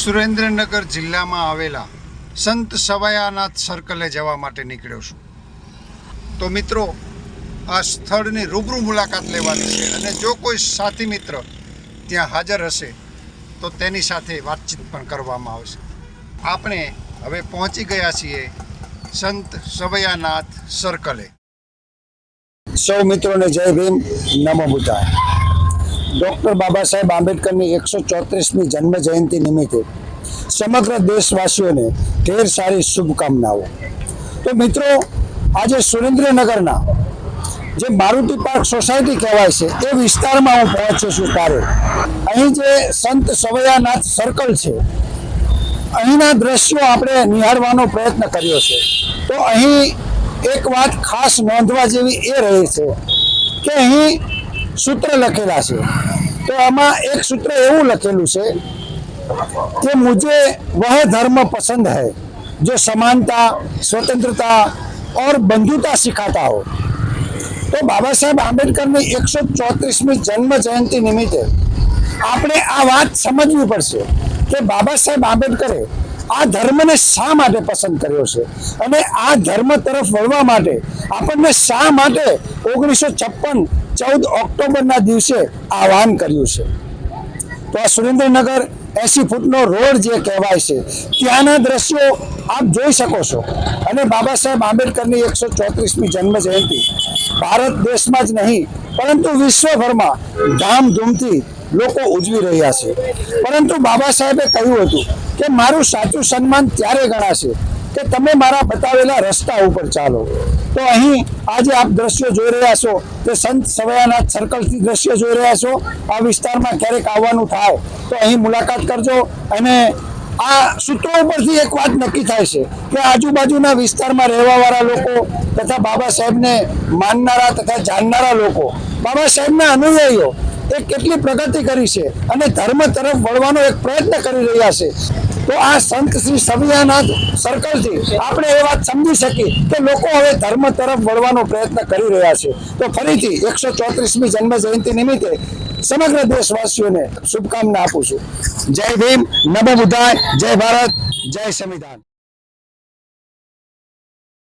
સુરેન્દ્રનગર જિલ્લામાં આવેલા સંત સવાયાનાથ સર્કલે જવા માટે નીકળ્યો છું। તો મિત્રો, આ સ્થળની રૂબરૂ મુલાકાત લેવાની છે અને જો કોઈ સાથી મિત્ર ત્યાં હાજર હશે તો તેની સાથે વાતચીત પણ કરવામાં આવશે। આપણે હવે પહોંચી ગયા છીએ સંત સવાયાનાથ સર્કલે। સૌ મિત્રોને જય ભીમ, નમો બુદ્ધાય। ડૉક્ટર બાબા સાહેબ આંબેડકરની 134મી જન્મ જયંતિ નિમિત્તે સમગ્ર દેશવાસીઓને ઢેર સારી શુભકામનાઓ। તો મિત્રો, આજે સુરેન્દ્રનગરના જે મારુતિ પાર્ક સોસાયટી કહેવાય છે એ વિસ્તારમાં હું પહોંચ્યો છું। ત્યારે અહીં જે સંત સવાયાનાથ સર્કલ છે, અહીંના દ્રશ્યો આપણે નિહાળવાનો પ્રયત્ન કર્યો છે। તો અહીં એક વાત ખાસ નોંધવા જેવી એ રહી છે કે અહીં સૂત્ર લખેલા છે। તો આમાં એક સૂત્ર એવું લખેલું છે कि मुझे वह धर्म पसंद है जो समानता, स्वतंत्रता और बंधुता सिखाता हो। तो बाबा साहेब आंबेडकરની 134મી જન્મ જયંતિ નિમિત્તે આપણે આ વાત સમજવી પડશે કે બાબા સાહેબ આંબેડકરે આ ધર્મને શા માટે પસંદ કર્યો છે અને આ ધર્મ તરફ વળવા માટે આપણને શા માટે 1956 14 ઓક્ટોબરના દિવસે આહવાન કર્યું છે। તો આ સુરેન્દ્રનગર 80 ફૂટનો રોડ જે કહેવાય છે ત્યાંના દ્રશ્યો આપ જોઈ શકો છો। અને બાબા સાહેબ આંબેડકરની 134મી જન્મ જયંતિ ભારત દેશમાં જ નહીં પરંતુ વિશ્વભરમાં ધામધૂમથી લોકો ઉજવી રહ્યા છે। પરંતુ બાબા સાહેબે કહ્યું હતું કે મારું સાચું સન્માન ત્યારે ગણાશે કે તમે મારા બતાવેલા રસ્તા ઉપર ચાલો। તો અહીં આજે આપ દ્રશ્યો જોઈ રહ્યા છો તે સંત સવાયાનાથ સર્કલથી દ્રશ્યો જોઈ રહ્યા છો। આ વિસ્તારમાં ક્યારેક આવવાનું થાય તો અહીં મુલાકાત કરજો। અને આ સૂત્રો ઉપરથી એક વાત નક્કી થાય છે કે આજુબાજુના વિસ્તારમાં રહેવાવાળા લોકો તથા બાબા સાહેબને માનનારા તથા જાણનારા લોકો, બાબા સાહેબના અનુયાયીઓ એ કેટલી પ્રગતિ કરી છે અને ધર્મ તરફ વળવાનો એક પ્રયત્ન કરી રહ્યા છે। તો આ સંત શ્રી સવાયાનાથ સર્કલથી આપણે એ વાત સમજી શકીએ કે લોકો હવે ધર્મ તરફ વળવાનો પ્રયત્ન કરી રહ્યા છે। તો ફરીથી 134મી જન્મ જયંતિ નિમિત્તે સમગ્ર દેશવાસીઓને શુભકામના આપું છું। જય ભીમ, નમો બુદ્ધાય, જય ભારત, જય સંવિધાન।